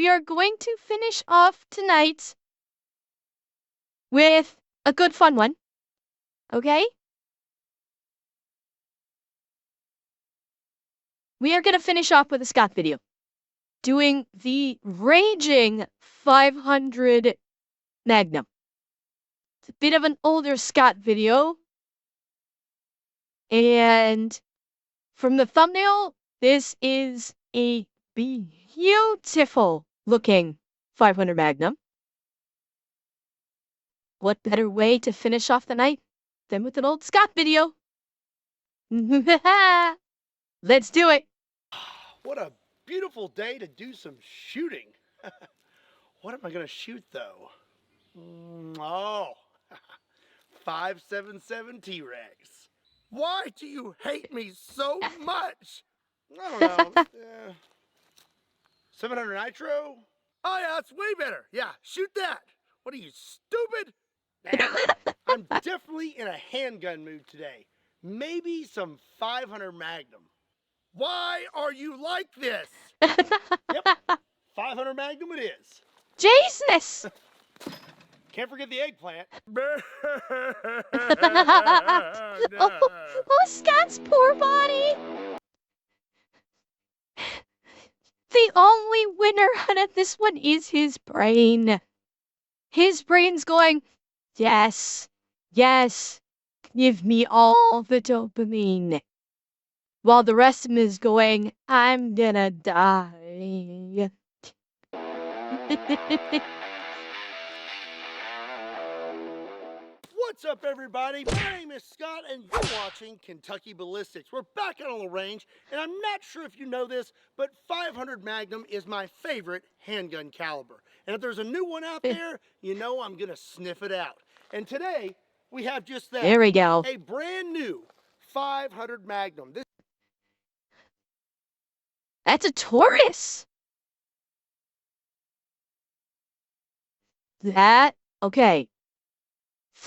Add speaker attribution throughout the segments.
Speaker 1: we are going to finish off tonight with a good fun one. Okay? We are going to finish off with a Scott video. Doing the Raging 500 Magnum. It's a bit of an older Scott video. And from the thumbnail, this is a beautiful looking 500 Magnum. What better way to finish off the night than with an old Scott video? Let's do it.
Speaker 2: What a beautiful day to do some shooting. What am I going to shoot though? Oh, 577 T-Rex. Why do you hate me so much? I don't know. 700 Nitro? Oh yeah, that's way better. Yeah, shoot that. What are you, stupid? Nah, I'm definitely in a handgun mood today. Maybe some 500 Magnum. Why are you like this? Yep, 500 Magnum it is.
Speaker 1: Jesus!
Speaker 2: Can't forget the eggplant.
Speaker 1: Oh, Scott's poor body. The only winner out of this one is his brain. His brain's going, yes, yes, give me all the dopamine. While the rest of him is going, I'm gonna die.
Speaker 2: What's up, everybody? My name is Scott, and you're watching Kentucky Ballistics. We're back out on the range, and I'm not sure if you know this, but 500 Magnum is my favorite handgun caliber. And if there's a new one out there, you know I'm gonna sniff it out. And today, we have just that.
Speaker 1: There we go.
Speaker 2: A brand new 500 Magnum.
Speaker 1: That's a Taurus. Okay.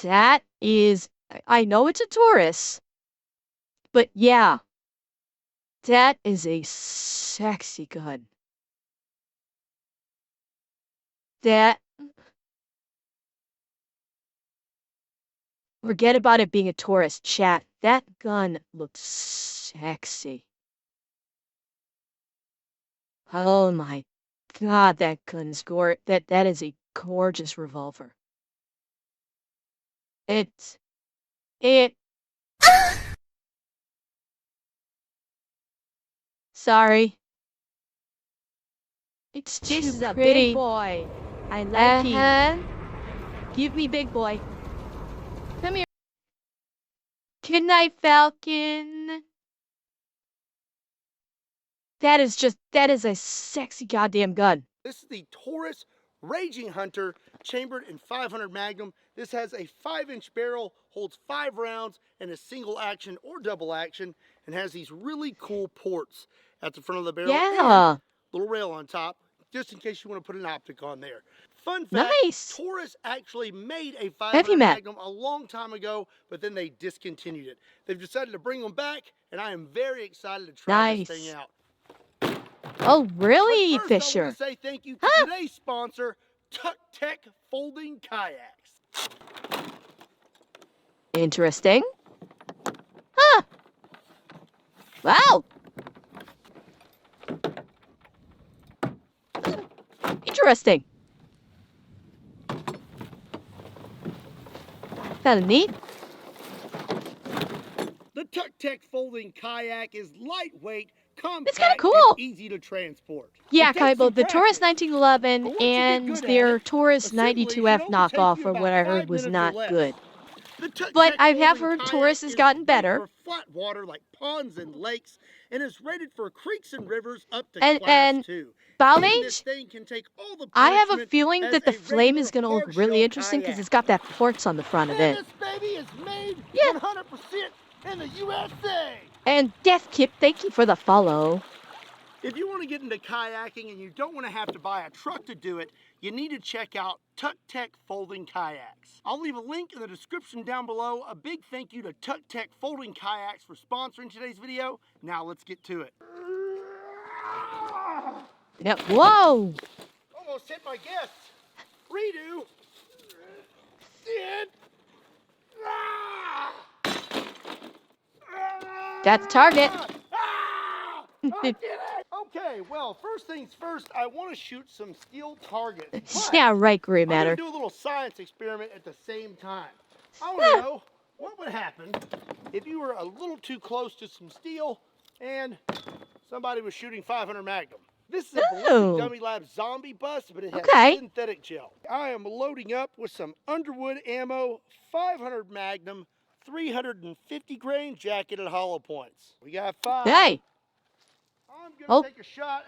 Speaker 1: That is, I know it's a Taurus, but yeah, that is a sexy gun. Forget about it being a Taurus, chat. That gun looks sexy. Oh my God, that gun's gorgeous. That is a gorgeous revolver. Sorry. It's too
Speaker 3: This is a
Speaker 1: pretty.
Speaker 3: big boy. I like it.
Speaker 1: Give me big boy. Come here. Good night, Falcon. That is a sexy goddamn gun.
Speaker 2: This is the Taurus Raging Hunter, chambered in 500 Magnum. This has a 5-inch barrel, holds 5 rounds, and a single action or double action, and has these really cool ports at the front of the barrel.
Speaker 1: Yeah.
Speaker 2: And little rail on top, just in case you want to put an optic on there. Fun fact,
Speaker 1: Nice.
Speaker 2: Taurus actually made a 500 Magnum a long time ago, but then they discontinued it. They've decided to bring them back, and I am very excited to try this thing out.
Speaker 1: Oh, really,
Speaker 2: First,
Speaker 1: Fisher?
Speaker 2: I want to say thank you to today's sponsor, Tech Folding Kayaks.
Speaker 1: Interesting. Huh. Wow. Interesting. Kind of neat.
Speaker 2: The Tech Folding Kayak is lightweight, compact,
Speaker 1: It's kind of cool.
Speaker 2: and easy to transport.
Speaker 1: Yeah, Kaibo, the Taurus 1911 and their Taurus 92F knockoff, or what I heard, was not good. But I have heard Taurus has gotten better.
Speaker 2: For flat water like ponds and lakes, and is rated for creeks and rivers up to Class 2.
Speaker 1: Balmage, I have a feeling that the flame is going to look really interesting because it's got that ports on the front of it.
Speaker 2: This baby is made 100% in the USA.
Speaker 1: And Death Kip, thank you for the follow.
Speaker 2: If you want to get into kayaking and you don't want to have to buy a truck to do it, you need to check out Tech Folding Kayaks. I'll leave a link in the description down below. A big thank you to Tech Folding Kayaks for sponsoring today's video. Now let's get to it.
Speaker 1: Yeah, whoa!
Speaker 2: almost hit my guest. Redo. Sid.
Speaker 1: That's target.
Speaker 2: I did it! Okay, well, first things first, I want to shoot some steel targets.
Speaker 1: Yeah, right, Gray
Speaker 2: I'm going
Speaker 1: Matter.
Speaker 2: to do a little science experiment at the same time. I want to know what would happen if you were a little too close to some steel and somebody was shooting 500 Magnum. This is a Ballistic Dummy Lab zombie bust, but it has synthetic gel. I am loading up with some Underwood ammo, 500 Magnum, 350 grain jacketed hollow points. We got 5.
Speaker 1: Hey.
Speaker 2: I'm going to take a shot.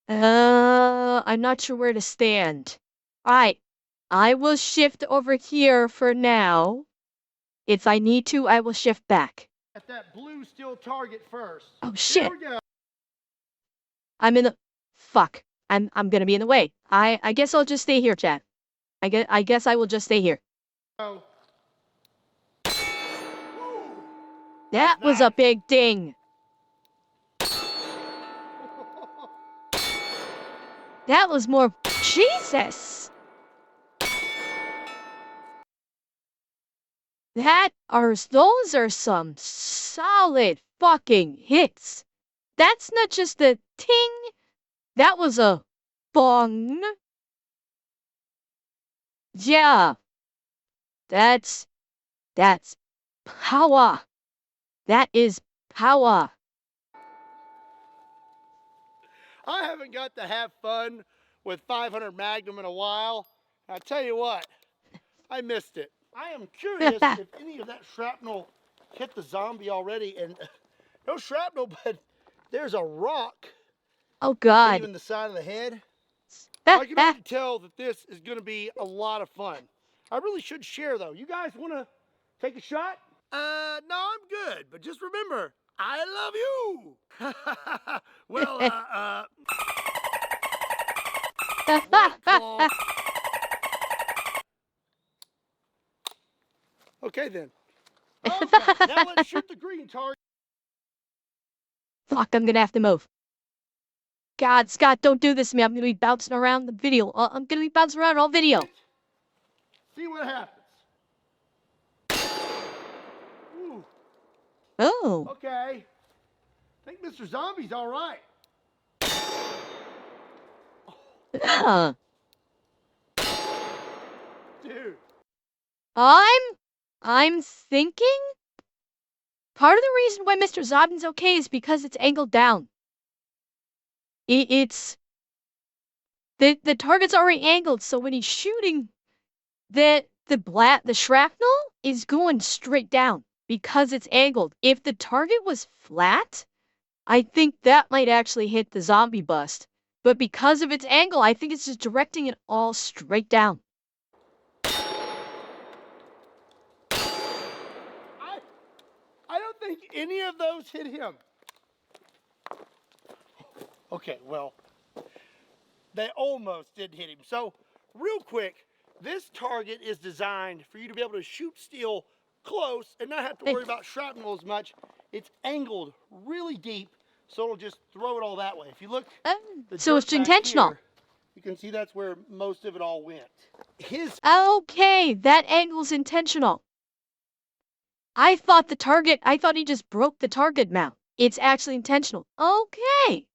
Speaker 1: I'm not sure where to stand. Alright. I will shift over here for now. If I need to, I will shift back.
Speaker 2: At that blue steel target first.
Speaker 1: Oh shit.
Speaker 2: Here we go.
Speaker 1: I'm in the fuck. I'm gonna be in the way. I guess I'll just stay here, chat. I guess I will just stay here.
Speaker 2: Oh.
Speaker 1: That was a big ding. That was more. Jesus. Those are some solid fucking hits. That's not just a ting. That was a bong. Yeah. That's power. That is power.
Speaker 2: I haven't got to have fun with 500 Magnum in a while. I tell you what, I missed it. I am curious if any of that shrapnel hit the zombie already. And no shrapnel, but there's a rock.
Speaker 1: Oh God.
Speaker 2: Even the side of the head. I can already tell that this is going to be a lot of fun. I really should share though. You guys want to take a shot? No, I'm good. But just remember, I love you. Well, okay then. Okay, now let's shoot the green target.
Speaker 1: Fuck, I'm gonna have to move. God, Scott, don't do this to me. I'm gonna be bouncing around the video. I'm gonna be bouncing around all video.
Speaker 2: See what happens. Ooh.
Speaker 1: Oh.
Speaker 2: Okay. I think Mr. Zombie's all right. Dude.
Speaker 1: I'm thinking part of the reason why Mr. Zombie's okay is because it's angled down. It's the target's already angled, so when he's shooting, the shrapnel is going straight down because it's angled. If the target was flat, I think that might actually hit the zombie bust. But because of its angle, I think it's just directing it all straight down.
Speaker 2: I don't think any of those hit him. Okay, well, they almost did hit him. So, real quick, this target is designed for you to be able to shoot steel close and not have to worry about shrapnel as much. It's angled really deep, so it'll just throw it all that way. If you look,
Speaker 1: so it's intentional.
Speaker 2: Here, you can see that's where most of it all went.
Speaker 1: Okay, that angle's intentional. I thought he just broke the target mount. It's actually intentional. Okay.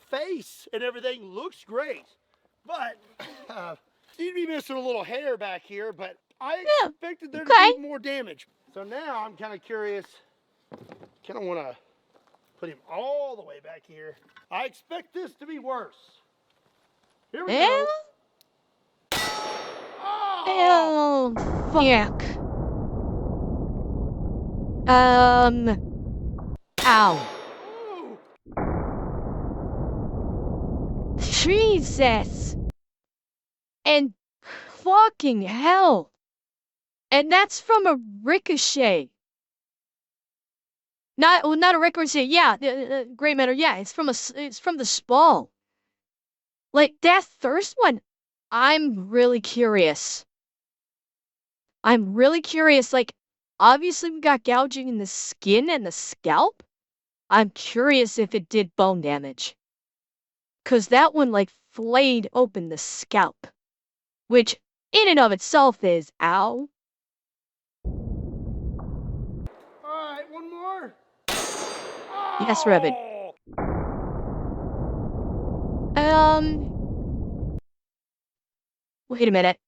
Speaker 2: Face and everything looks great, but seem to be missing a little hair back here, but I expected there to be more damage. So now I'm kind of curious, kind of want to put him all the way back here. I expect this to be worse. Here we go.
Speaker 1: Oh, fuck. Ow. Jesus. And fucking hell. And that's from a ricochet. Not a ricochet. Yeah, Gray Matter. Yeah, it's from the Spall. Like that first one, I'm really curious. Like, obviously we got gouging in the skin and the scalp. I'm curious if it did bone damage. 'Cause that one, like, flayed open the scalp, which in and of itself is ow.
Speaker 2: Alright, one more.
Speaker 1: Yes, Rabbit. Wait a minute.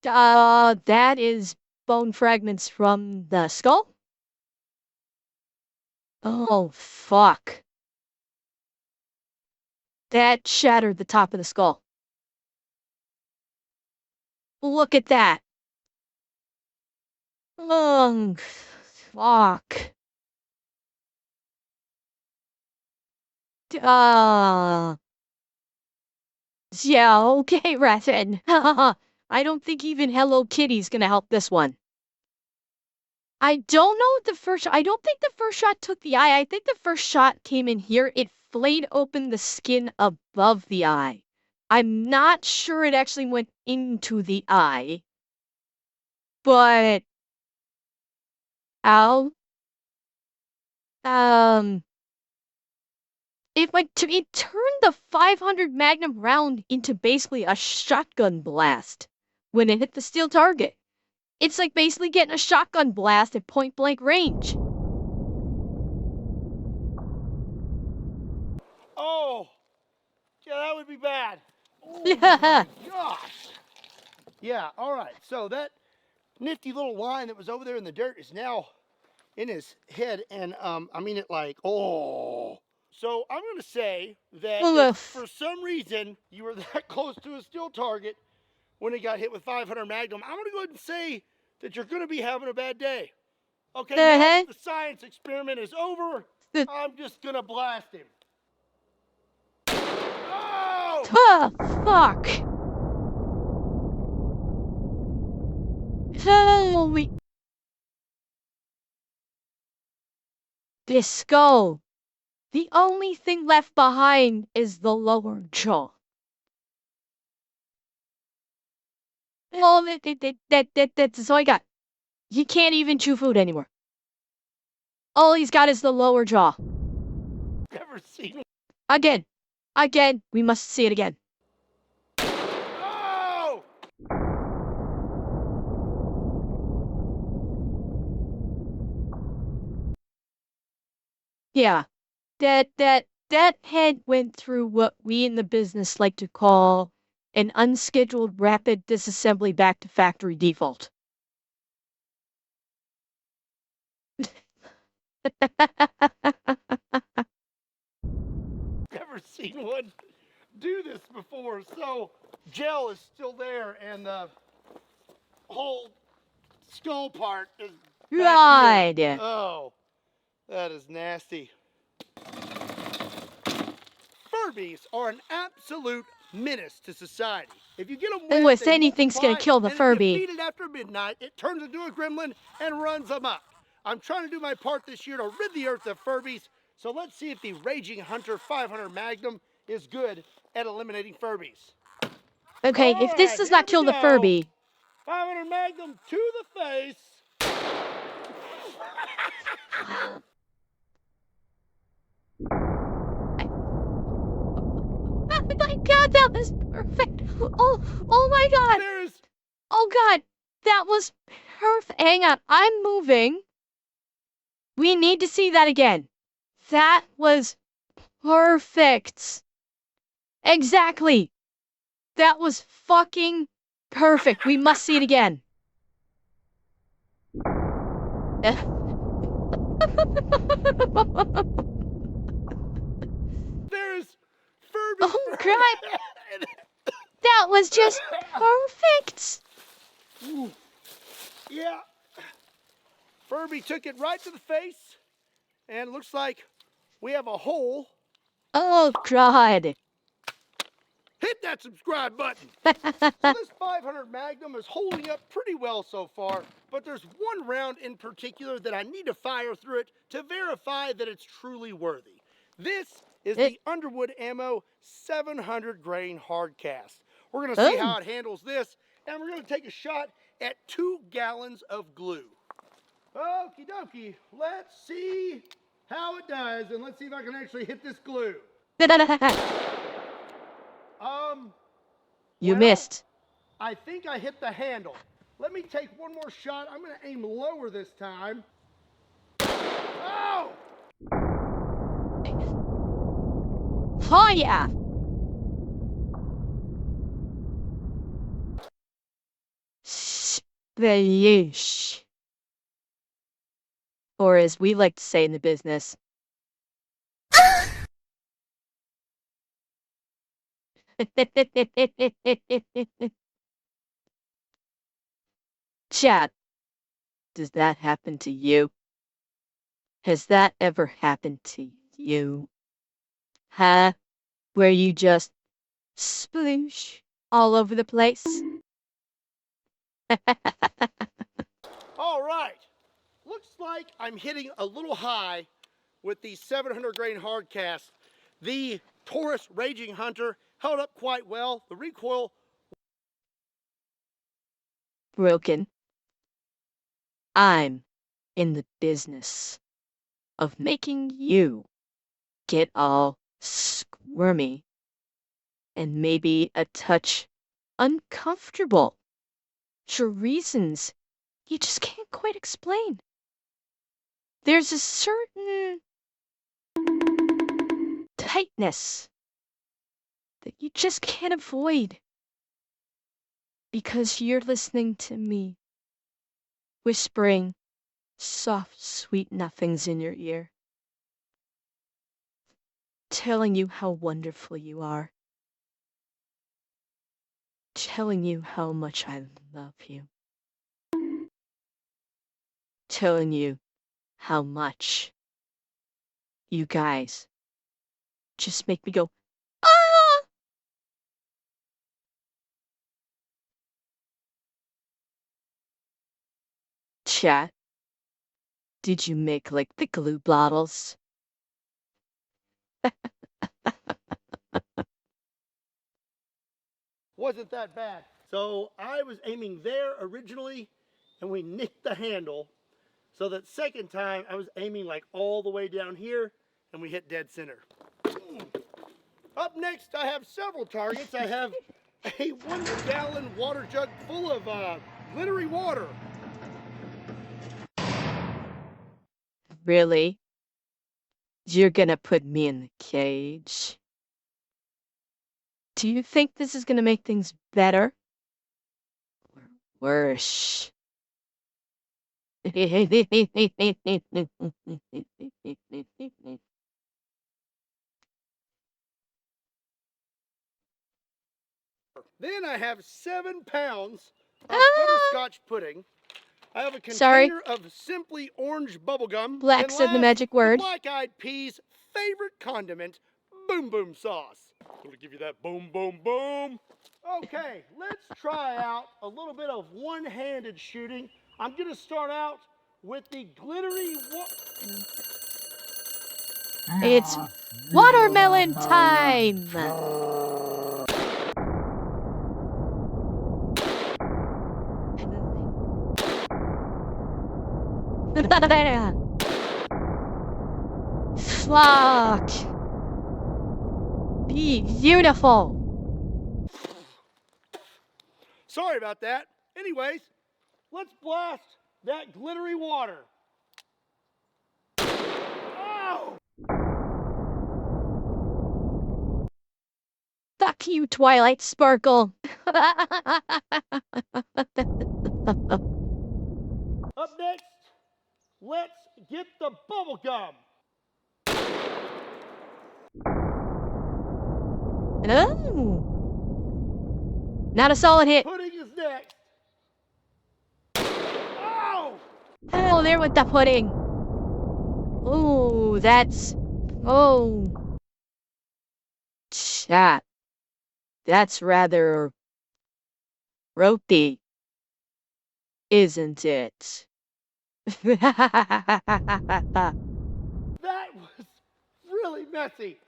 Speaker 1: That is bone fragments from the skull? Oh, fuck. That shattered the top of the skull. Look at that. Oh, fuck. Yeah, okay, Rathen. I don't think even Hello Kitty's gonna help this one. I don't know what I don't think the first shot took the eye. I think the first shot came in here. It flayed open the skin above the eye. I'm not sure it actually went into the eye. But, ow. It turned the 500 Magnum round into basically a shotgun blast when it hit the steel target. It's like basically getting a shotgun blast at point blank range.
Speaker 2: Oh, yeah, that would be bad. Oh my gosh. Yeah, all right. So that nifty little line that was over there in the dirt is now in his head, and I mean it like, oh. So I'm going to say that if for some reason you were that close to a steel target when it got hit with 500 Magnum, I'm going to go ahead and say that you're going to be having a bad day. Okay, now that the science experiment is over, I'm just going to blast him. Oh!
Speaker 1: Fuck. Holy. This skull. The only thing left behind is the lower jaw. Well, that's all I got. He can't even chew food anymore. All he's got is the lower jaw.
Speaker 2: Never seen it.
Speaker 1: Again. We must see it again.
Speaker 2: Oh!
Speaker 1: Yeah. That head went through what we in the business like to call an unscheduled rapid disassembly back to factory default.
Speaker 2: Never seen one do this before. So gel is still there, and the whole skull part is back here. Oh, that is nasty. Furbies are an absolute menace to society. If you get them wet,
Speaker 1: If anything's gonna kill the Furby.
Speaker 2: If you feed it after midnight, it turns into a gremlin and runs amok. I'm trying to do my part this year to rid the earth of Furbies, so let's see if the Raging Hunter 500 Magnum is good at eliminating Furbies.
Speaker 1: Okay, if this does not kill the Furby.
Speaker 2: 500 Magnum to the face.
Speaker 1: Oh my god, that was perfect. Oh my god. Oh god, that was perfect. Hang on, I'm moving. We need to see that again. That was perfect. Exactly. That was fucking perfect. We must see it again.
Speaker 2: There's Furby.
Speaker 1: Oh god. That was just perfect.
Speaker 2: Ooh. Yeah. Furby took it right to the face, and it looks like we have a hole.
Speaker 1: Oh god.
Speaker 2: Hit that subscribe button. So this 500 Magnum is holding up pretty well so far, but there's one round in particular that I need to fire through it to verify that it's truly worthy. This is the Underwood Ammo 700 grain hard cast. We're going to see how it handles this, and we're going to take a shot at 2 gallons of glue. Okie dokie, let's see how it does, and let's see if I can actually hit this glue.
Speaker 1: You
Speaker 2: Well,
Speaker 1: missed.
Speaker 2: I think I hit the handle. Let me take one more shot. I'm going to aim lower this time. Oh!
Speaker 1: Fire! Splash. Or as we like to say in the business, Chat, does that happen to you? Has that ever happened to you? Huh? Where you just sploosh all over the place?
Speaker 2: All right. Looks like I'm hitting a little high with the 700 grain hard cast. The Taurus Raging Hunter held up quite well. The recoil
Speaker 1: Broken. I'm in the business of making you get all squirmy and maybe a touch uncomfortable for reasons you just can't quite explain. There's a certain tightness that you just can't avoid because you're listening to me whispering soft, sweet nothings in your ear, telling you how wonderful you are, telling you how much I love you, telling you how much you guys just make me go, ah! Chat, did you make like the glue bottles?
Speaker 2: wasn't that bad. So I was aiming there originally, and we nicked the handle. So that second time, I was aiming like all the way down here, and we hit dead center. Up next, I have several targets. I have a 1 gallon water jug full of glittery water.
Speaker 1: Really? You're gonna put me in the cage? Do you think this is gonna make things better? Or worse?
Speaker 2: Then I have 7 pounds of
Speaker 1: Ah!
Speaker 2: butterscotch pudding. I have a
Speaker 1: Sorry.
Speaker 2: container of Simply Orange bubblegum.
Speaker 1: Black
Speaker 2: and
Speaker 1: said the
Speaker 2: last,
Speaker 1: magic word.
Speaker 2: The black-eyed peas' favorite condiment, boom boom sauce. Gonna give you that boom boom boom. Okay, let's try out a little bit of one-handed shooting. I'm gonna start out with the glittery
Speaker 1: It's watermelon time! Fuck! Beautiful!
Speaker 2: Sorry about that. Anyways, let's blast that glittery water. Oh!
Speaker 1: Fuck you, Twilight Sparkle!
Speaker 2: Up next, let's get the bubble gum.
Speaker 1: Oh. Not a solid hit.
Speaker 2: Pudding is next. Oh!
Speaker 1: Oh, there with the pudding. Oh, that's... Oh. Chat. That's rather... ropey. Isn't it?
Speaker 2: That was really messy.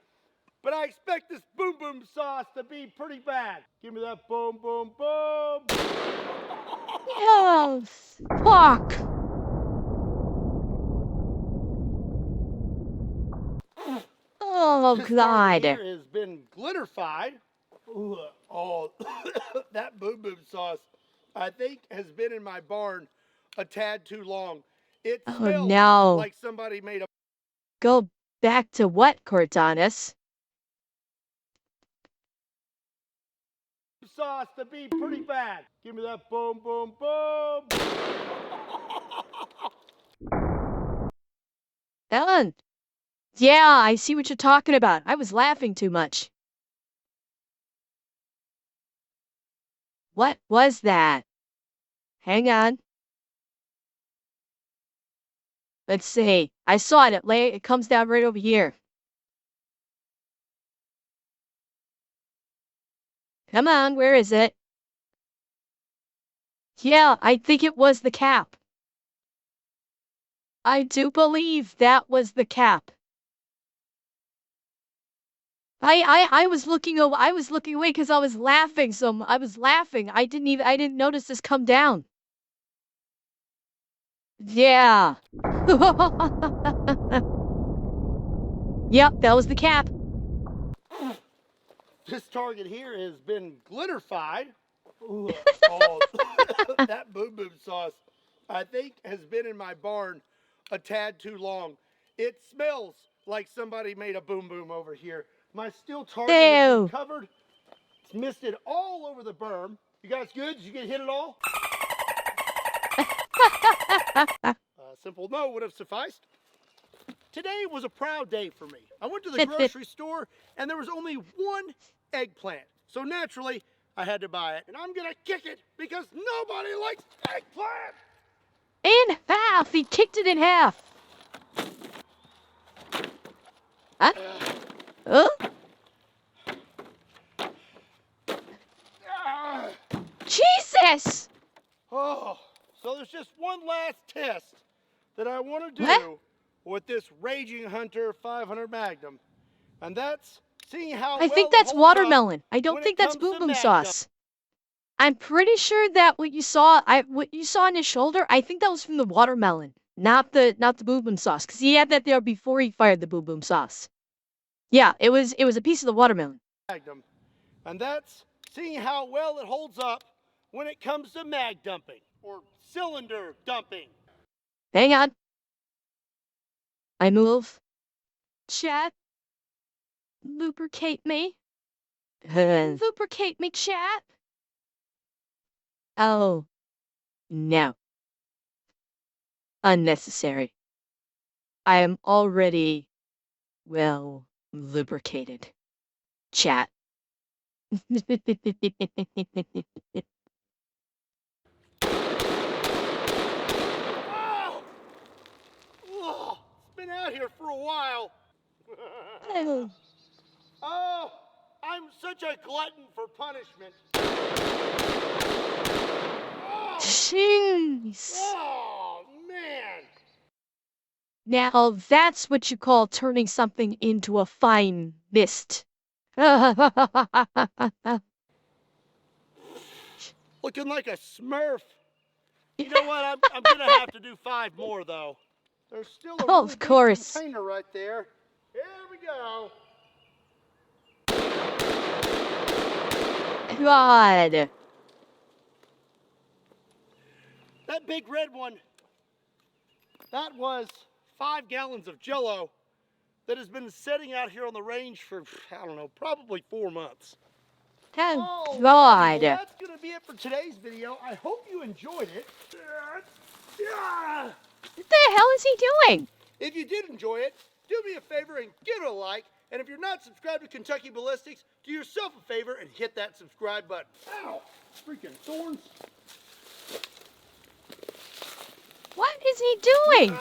Speaker 2: But I expect this boom boom sauce to be pretty bad. Give me that boom boom boom.
Speaker 1: Yes. Fuck. Oh,
Speaker 2: This target
Speaker 1: God.
Speaker 2: here has been glitterified. Ooh, oh, that boom boom sauce, I think, has been in my barn a tad too long. It
Speaker 1: Oh,
Speaker 2: smells
Speaker 1: no.
Speaker 2: like somebody made a
Speaker 1: Go back to what, Cortanus?
Speaker 2: sauce to be pretty bad. Give me that boom boom boom.
Speaker 1: Ellen. Yeah, I see what you're talking about. I was laughing too much. What was that? Hang on. Let's see. I saw it. It comes down right over here. Come on, where is it? Yeah, I think it was the cap. I do believe that was the cap. I was looking over. I was looking away because I was laughing. I was laughing. I didn't notice this come down. Yeah. Yep, that was the cap.
Speaker 2: This target here has been glitterified. Ooh, oh, that boom boom sauce, I think, has been in my barn a tad too long. It smells like somebody made a boom boom over here. My steel target has been
Speaker 1: Ew.
Speaker 2: covered. It's misted all over the berm. You guys good? Did you get hit at all? A simple no would have sufficed. Today was a proud day for me. I went to the grocery store and there was only one eggplant. So naturally, I had to buy it. And I'm gonna kick it because nobody likes eggplant!
Speaker 1: In half! He kicked it in half! Huh? Huh? Jesus!
Speaker 2: Oh, so there's just one last test that I want to do
Speaker 1: What?
Speaker 2: with this Raging Hunter 500 Magnum. And that's seeing how
Speaker 1: I
Speaker 2: well
Speaker 1: think
Speaker 2: it
Speaker 1: that's
Speaker 2: holds
Speaker 1: watermelon.
Speaker 2: up
Speaker 1: I don't
Speaker 2: when
Speaker 1: think
Speaker 2: it
Speaker 1: that's
Speaker 2: comes
Speaker 1: boom
Speaker 2: to
Speaker 1: boom
Speaker 2: Magnum.
Speaker 1: sauce. I'm pretty sure that what you saw on his shoulder, I think that was from the watermelon, not the boom boom sauce, because he had that there before he fired the boom boom sauce. Yeah, it was a piece of the watermelon.
Speaker 2: Magnum. And that's seeing how well it holds up when it comes to mag dumping or cylinder dumping.
Speaker 1: Hang on. I move. Chat. Lubricate me. Lubricate me, chat. Oh, no. Unnecessary. I am already, well, lubricated. Chat.
Speaker 2: Oh! Oh, it's been out here for a while. Oh, I'm such a glutton for punishment. Oh,
Speaker 1: Jeez.
Speaker 2: oh man.
Speaker 1: Now that's what you call turning something into a fine mist.
Speaker 2: Looking like a smurf. You know what? I'm gonna have to do 5 more though. There's still a
Speaker 1: Oh,
Speaker 2: really
Speaker 1: of
Speaker 2: big
Speaker 1: course.
Speaker 2: container right there. Here we go.
Speaker 1: God.
Speaker 2: That big red one, that was 5 gallons of Jell-O that has been sitting out here on the range for, I don't know, probably 4 months.
Speaker 1: Oh,
Speaker 2: Well,
Speaker 1: God.
Speaker 2: that's going to be it for today's video. I hope you enjoyed it.
Speaker 1: What the hell is he doing?
Speaker 2: If you did enjoy it, do me a favor and give it a like. And if you're not subscribed to Kentucky Ballistics, do yourself a favor and hit that subscribe button. Ow! Freaking thorns.
Speaker 1: What is he doing?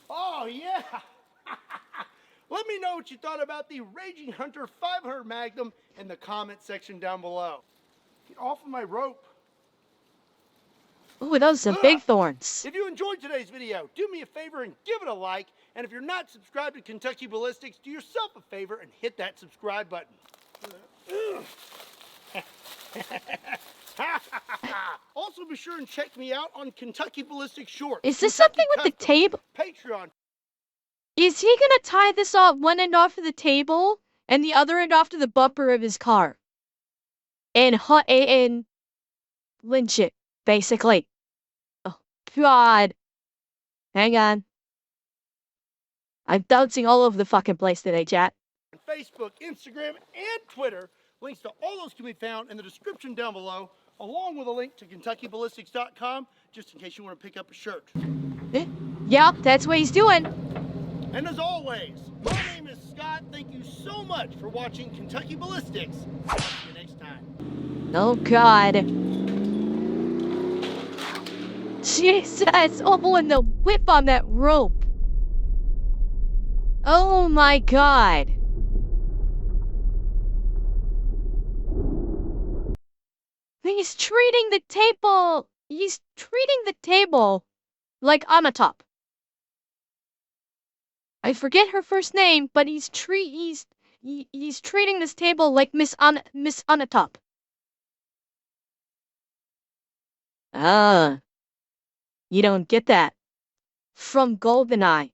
Speaker 2: Oh, yeah. Let me know what you thought about the Raging Hunter 500 Magnum in the comment section down below. Get off of my rope.
Speaker 1: Ooh, those are some big thorns.
Speaker 2: If you enjoyed today's video, do me a favor and give it a like. And if you're not subscribed to Kentucky Ballistics, do yourself a favor and hit that subscribe button. Also, be sure and check me out on Kentucky Ballistics Shorts.
Speaker 1: Is this
Speaker 2: Kentucky
Speaker 1: something with the
Speaker 2: Customs,
Speaker 1: table?
Speaker 2: Patreon.
Speaker 1: Is he gonna tie this off one end off of the table and the other end off to the bumper of his car? And lynch it, basically. Oh, God. Hang on. I'm bouncing all over the fucking place today, chat.
Speaker 2: Facebook, Instagram, and Twitter. Links to all those can be found in the description down below, along with a link to KentuckyBallistics.com, just in case you want to pick up a shirt.
Speaker 1: Yep, that's what he's doing.
Speaker 2: And as always, my name is Scott. Thank you so much for watching Kentucky Ballistics. I'll see you next time.
Speaker 1: Oh, God. Jesus, oh, and the whip on that rope. Oh, my God. He's treating the table. He's treating the table like I'm a top. I forget her first name, but he's treating this table like Miss Top. Ah, you don't get that from GoldenEye.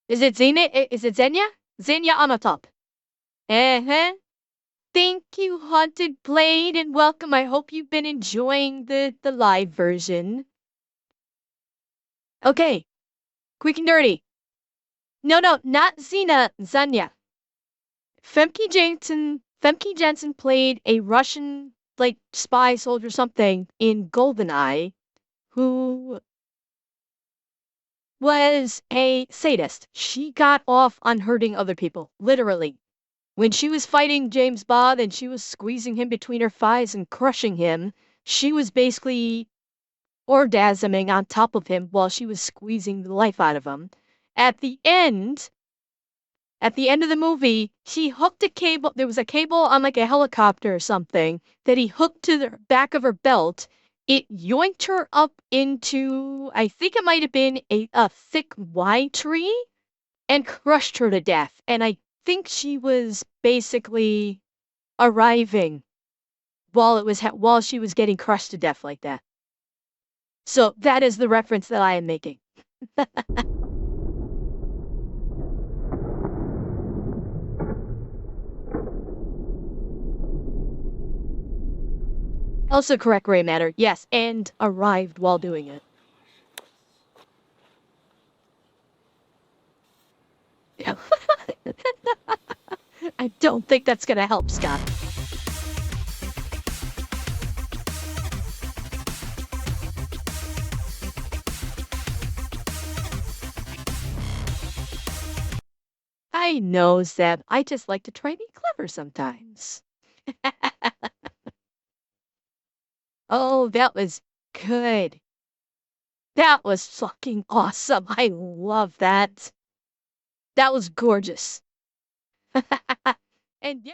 Speaker 1: Is it Xenia? Is it Xenia? Xenia Top. Uh-huh. Thank you, Haunted Blade, and welcome. I hope you've been enjoying the live version. Okay, quick and dirty. No, not Xenia. Femke Jensen played a Russian, like, spy soldier something in GoldenEye, who was a sadist. She got off on hurting other people, literally. When she was fighting James Bond and she was squeezing him between her thighs and crushing him, she was basically orgasming on top of him while she was squeezing the life out of him. At the end of the movie, he hooked a cable. There was a cable on like a helicopter or something that he hooked to the back of her belt. It yoinked her up into, I think it might have been a thick Y tree and crushed her to death. And I think she was basically arriving while she was getting crushed to death like that. So that is the reference that I am making. Also correct gray matter, yes, and arrived while doing it. Yeah. I don't think that's gonna help, Scott. I know, Zeb. I just like to try to be clever sometimes. Oh, that was good. That was fucking awesome. I love that. That was gorgeous. And yeah.